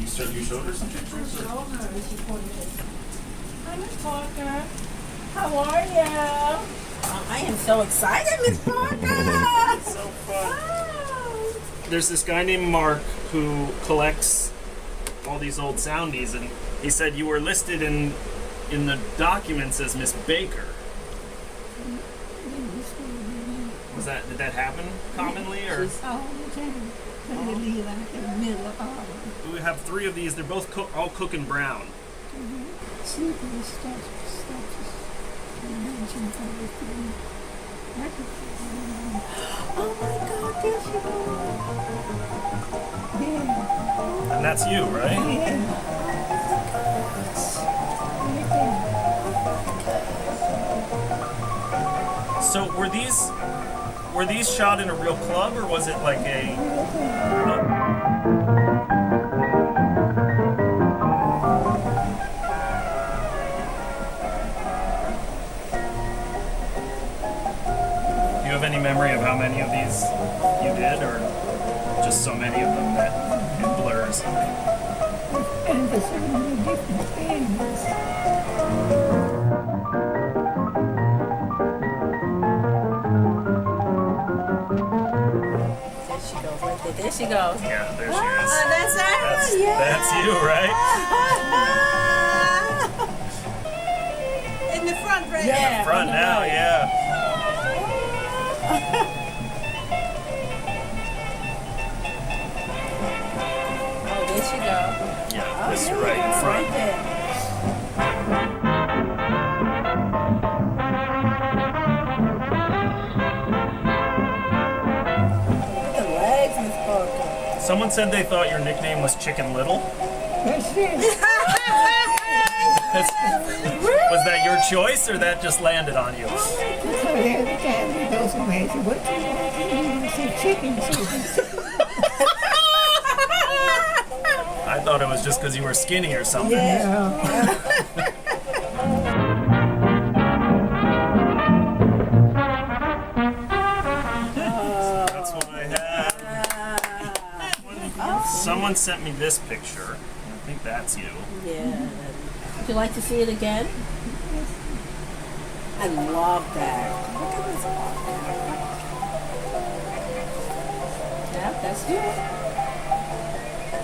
You showed her some pictures? Hi, Miss Parker. How are you? I am so excited, Miss Parker. So fun. Wow. There's this guy named Mark who collects all these old soundies, and he said you were listed in the documents as Miss Baker. Did that happen commonly, or? All the time. They leave out in the middle of all. We have 3 of these. They're both all cooking brown. Sleeping stuff. Oh my God, there she goes. Yeah. And that's you, right? Yeah. So were these shot in a real club, or was it like a? Do you have any memory of how many of these you did, or just so many of them that it blurs? And there's so many different things. There she goes. Yeah, there she is. That's her. That's you, right? In the front, right? In the front now, yeah. Oh, there she goes. Yeah, this is right in front. Right there. Someone said they thought your nickname was Chicken Little. That's it. Was that your choice, or that just landed on you? So every time we go somewhere, I say, what do you want? I say, chicken. I thought it was just because you were skinny or something. Yeah. That's what I had. Someone sent me this picture. I think that's you. Yeah. Would you like to see it again? I love that. Look at this. Yeah, that's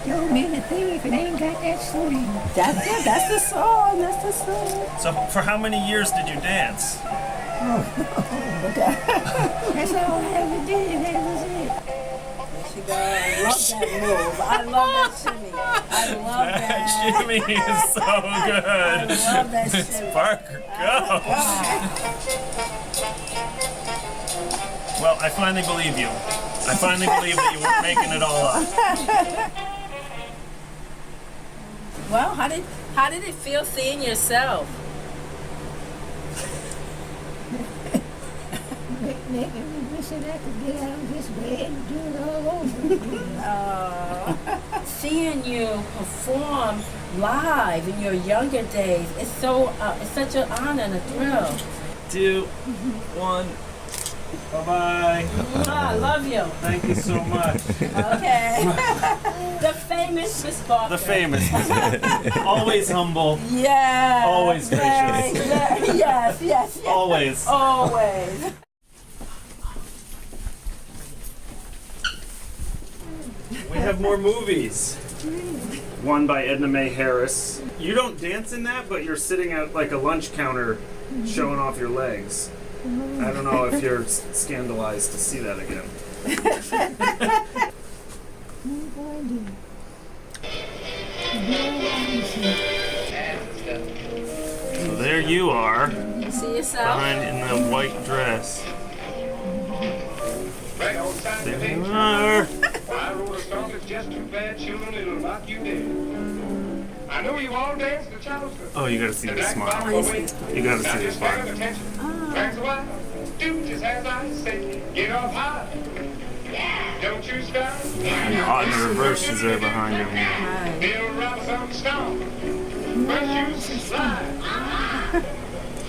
you. Don't mean a thing if it ain't got that swing. That's it. That's the song. That's the song. So for how many years did you dance? That's all I ever did. That was it. I love that move. I love that shimmy. I love that. That shimmy is so good. I love that shimmy. Parker, go. Well, I finally believe you. I finally believe that you weren't making it all up. Well, how did it feel seeing yourself? Making me wish that I could get out of this bed and do it all over again. Seeing you perform live in your younger days, it's such an honor and a thrill. 2, 1. Bye-bye. I love you. Thank you so much. Okay. The famous Miss Parker. The famous. Always humble. Yeah. Always gracious. Yes. Always. Always. We have more movies. One by Edna Mae Harris. You don't dance in that, but you're sitting at like a lunch counter showing off your legs. I don't know if you're scandalized to see that again. So there you are, You see yourself? behind in the white dress. There you are. I wrote a song that's just too bad children it'll knock you dead. I know you all dance the Charleston. Oh, you gotta see this smile. You gotta see this smile. Attention. Thanks a while. Do just as I say. Get up high. Don't you stop. Oh, in the reverse, she's there behind him. Bill Robinson Stone. First you slide.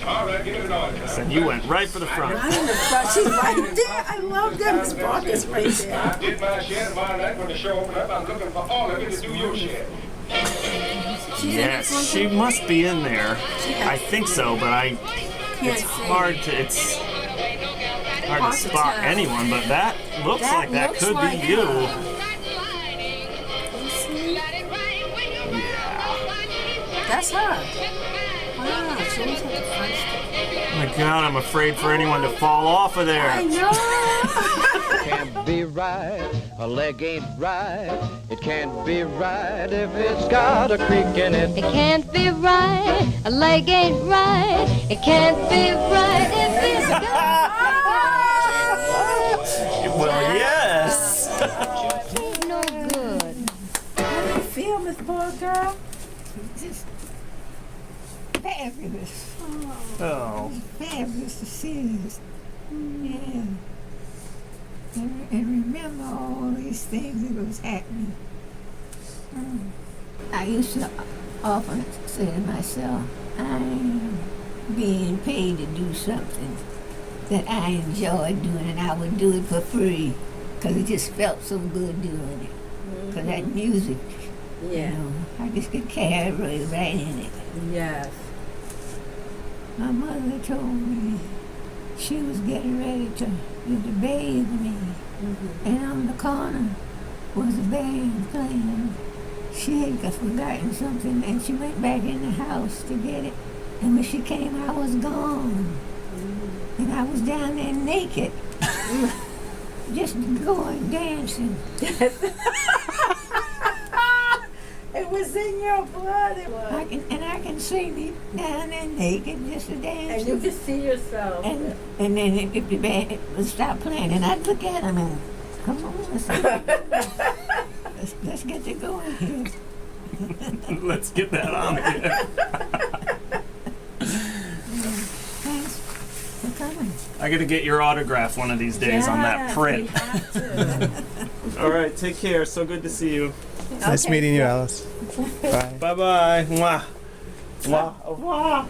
All right, give it a noise. And you went right for the front. Right in the front. She's right there. I love that. Miss Parker's right there. I did my share, and my night when the show opened up, I'm looking for all of you to do your share. She's in this one Yes, she too? must be in there. Yeah. I think so, but Can't it's see. hard to Hard to spot tell. anyone, but that looks That like that looks could like be you. her. Yeah. That's her. Wow, she always had the front stick. Oh my god, I'm afraid for anyone to fall off of there. I know. Can't be right, a leg ain't right. It can't be right if it's got a creak in it. It can't be right, a leg ain't right. It can't be right if it's got Well, yes. ain't no good. How do you feel, Miss Poor Girl? Just fabulous. Oh. Fabulous to see this. Yeah. And remember all these things that was happening. I used to often say to myself, I'm being paid to do something that I enjoy doing, and I would do it for free because it just felt so good doing it. Because that music, you Yeah. know, I just could carry right in it. Yes. My mother told me she was getting ready to bathe me, and on the corner was a band playing. She had forgotten something, and she went back in the house to get it. And when she came, I was gone, and I was down there naked, just going dancing. It was in your blood. It was. I can see me down there naked, just a dancing. And you can see yourself. And then if the band would stop playing, and I'd look at them and, come on, let's get to going here. Let's get that on here. Thanks for coming. I gotta get your autograph one of these days on that Yes, print. we have to. All right, take care. So good to see you. Nice Okay. meeting you, Alice. Bye. Bye bye. Mwah. Mwah. Mwah.